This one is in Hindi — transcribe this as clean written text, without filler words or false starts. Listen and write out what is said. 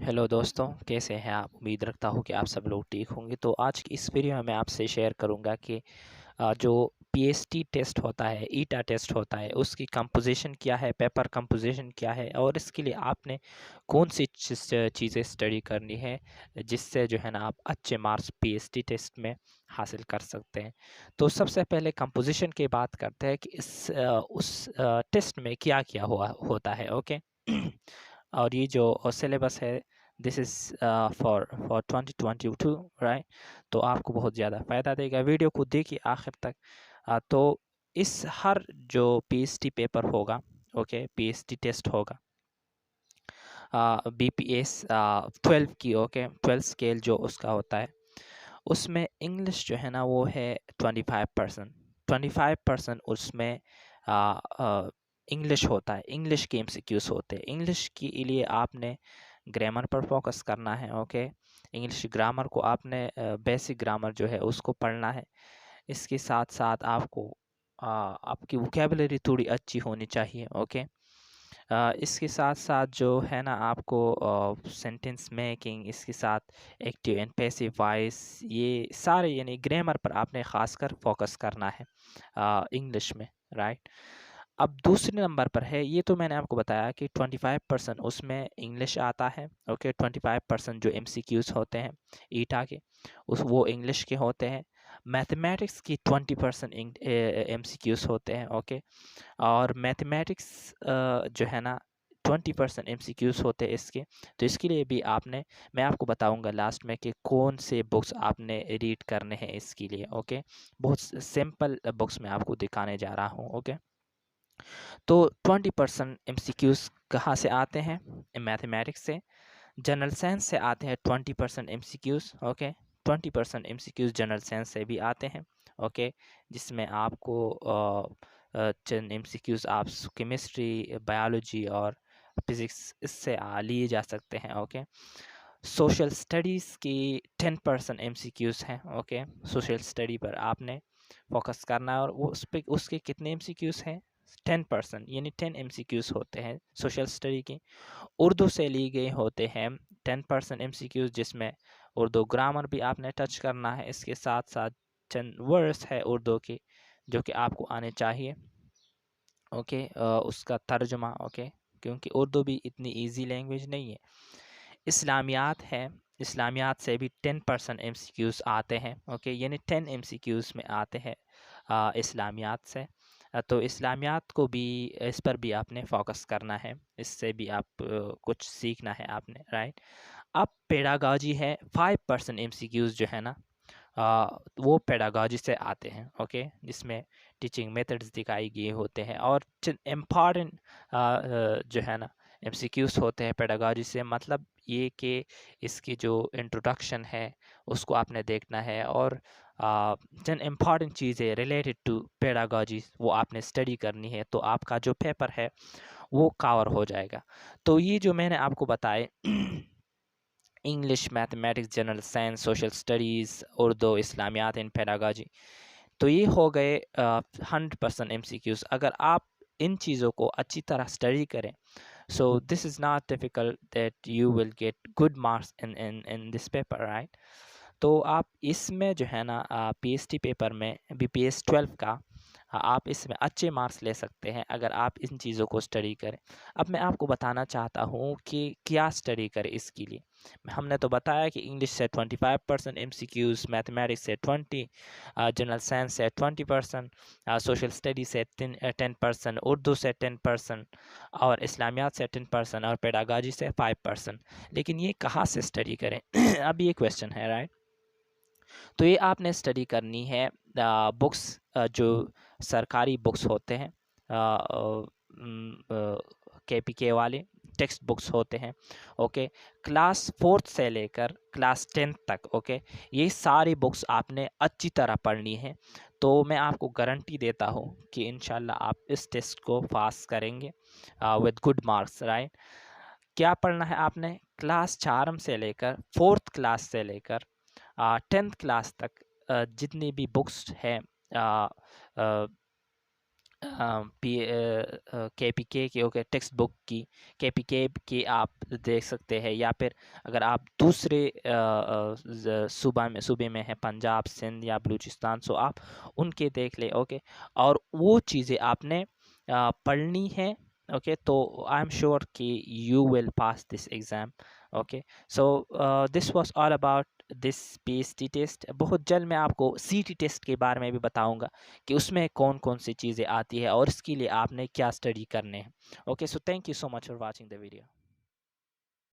हेलो दोस्तों, कैसे हैं आप? उम्मीद रखता हूँ कि आप सब लोग ठीक होंगे। तो आज की इस वीडियो में मैं आपसे शेयर करूँगा कि जो पीएसटी टेस्ट होता है, ईटा टेस्ट होता है, उसकी कंपोजिशन क्या है, पेपर कंपोजिशन क्या है और इसके लिए आपने कौन सी चीज़ें स्टडी करनी है, जिससे जो है ना आप अच्छे मार्क्स पीएसटी टेस्ट में हासिल कर सकते हैं। तो सबसे पहले कंपोजिशन की बात करते हैं कि उस टेस्ट में क्या क्या हुआ होता है। ओके। और ये जो सिलेबस है, दिस इज़ फॉर 2022, राइट। तो आपको बहुत ज़्यादा फ़ायदा देगा। वीडियो को देखिए आखिर तक। तो इस हर जो पीएसटी पेपर होगा, ओके, पीएसटी टेस्ट होगा, बीपीएस 12 की, ओके, 12 स्केल जो उसका होता है, उसमें इंग्लिश जो है ना वो है 25%। 25% उसमें इंग्लिश होता है, इंग्लिश के एमसीक्यूज होते हैं। इंग्लिश के लिए आपने ग्रामर पर फोकस करना है, ओके। इंग्लिश ग्रामर को आपने बेसिक ग्रामर जो है उसको पढ़ना है। इसके साथ साथ आपको आपकी वोकेबलरी थोड़ी अच्छी होनी चाहिए, ओके। इसके साथ साथ जो है ना आपको सेंटेंस मेकिंग, इसके साथ एक्टिव एंड पैसिव वॉइस, ये सारे यानी ग्रामर पर आपने ख़ासकर फोकस करना है इंग्लिश में, राइट। अब दूसरे नंबर पर है, ये तो मैंने आपको बताया कि 25% उसमें इंग्लिश आता है, ओके। 25% जो एमसीक्यूज होते हैं ईटा के, उस वो इंग्लिश के होते हैं। मैथमेटिक्स की 20% एमसीक्यूज होते हैं, ओके। और मैथमेटिक्स जो है ना 20% एमसीक्यूज होते हैं इसके। तो इसके लिए भी आपने, मैं आपको बताऊंगा लास्ट में कि कौन से बुक्स आपने रीड करने हैं इसके लिए, ओके। बहुत सिंपल बुक्स मैं आपको दिखाने जा रहा हूँ, ओके। तो 20% एमसीक्यूज कहाँ से आते हैं? मैथमेटिक्स से। जनरल साइंस से आते हैं 20% MCQs, okay. 20% MCQs general science से भी आते हैं, ओके। जिसमें आपको चंद एमसीक्यूज आप केमिस्ट्री, बायोलॉजी और फिजिक्स इससे लिए जा सकते हैं, ओके। सोशल स्टडीज़ की 10% एमसीक्यूज हैं, ओके। सोशल स्टडी पर आपने फोकस करना है और वो उस पे उसके कितने एमसीक्यूज हैं? 10%, यानी 10 एमसीक्यूज होते हैं सोशल स्टडी के। उर्दू से ली गए होते हैं 10% एमसीक्यूज, जिसमें उर्दू ग्रामर भी आपने टच करना है। इसके साथ साथ चंद वर्ड्स है उर्दू के जो कि आपको आने चाहिए, ओके। उसका तर्जुमा, ओके, क्योंकि उर्दू भी इतनी इजी लैंग्वेज नहीं है। इस्लामियात है, इस्लामियात से भी 10% एमसीक्यूज आते हैं, ओके, यानी 10 एमसीक्यूज में आते हैं इस्लामियात से। तो इस्लामियात को भी, इस पर भी आपने फोकस करना है, इससे भी आप कुछ सीखना है आपने, राइट। अब पेडागॉजी है, 5% एमसीक्यूज जो है ना वो पेडागॉजी से आते हैं, ओके, जिसमें टीचिंग मेथड्स दिखाई गए होते हैं और इम्पॉर्टेंट जो है ना एमसीक्यूज होते हैं पेडागॉजी से। मतलब ये कि इसकी जो इंट्रोडक्शन है उसको आपने देखना है और जिन इम्पॉर्टेंट चीज़ें रिलेटेड टू पेडागॉजी वो आपने स्टडी करनी है, तो आपका जो पेपर है वो कवर हो जाएगा। तो ये जो मैंने आपको बताए English, mathematics, general science, social studies, Urdu, इस्लामियात एंड पेडागॉजी, तो ये हो गए 100% एमसीक्यूज। अगर आप इन चीज़ों को अच्छी तरह स्टडी करें, so this is not difficult that you will get good marks in this paper, right? तो आप इसमें जो है ना पीएसटी पेपर में बीपीएस 12 का आप इसमें अच्छे मार्क्स ले सकते हैं अगर आप इन चीज़ों को स्टडी करें। अब मैं आपको बताना चाहता हूँ कि क्या स्टडी करें इसके लिए। हमने तो बताया कि इंग्लिश से 25% एमसीक्यूज, मैथमेटिक्स से 20, जनरल साइंस से 20%, सोशल स्टडी से 10%, उर्दू से 10% और इस्लामियात से 10% और पेडागॉजी से 5%। लेकिन ये कहाँ से स्टडी करें? अब ये क्वेश्चन है, राइट। तो ये आपने स्टडी करनी है बुक्स, जो सरकारी बुक्स होते हैं, केपीके वाले टेक्स्ट बुक्स होते हैं, ओके। क्लास 4th से लेकर क्लास 10th तक, ओके, ये सारी बुक्स आपने अच्छी तरह पढ़नी है। तो मैं आपको गारंटी देता हूँ कि इंशाल्लाह आप इस टेस्ट को पास करेंगे विद गुड मार्क्स, राइट। क्या पढ़ना है आपने? क्लास 4 से लेकर 4th क्लास से लेकर 10th क्लास तक जितनी भी बुक्स हैं केपीके की, ओके, टेक्स्ट बुक की केपीके की आप देख सकते हैं, या फिर अगर आप दूसरे सूबे में है, पंजाब, सिंध या बलूचिस्तान, सो आप उनके देख ले, ओके। और वो चीज़ें आपने पढ़नी है, ओके। तो आई एम श्योर कि you will pass this exam, okay. So this was all about this PST test. बहुत जल्द मैं आपको सीटी टेस्ट के बारे में भी बताऊंगा कि उसमें कौन कौन सी चीज़ें आती है और इसके लिए आपने क्या स्टडी करने हैं, okay. So thank you so much for watching the video.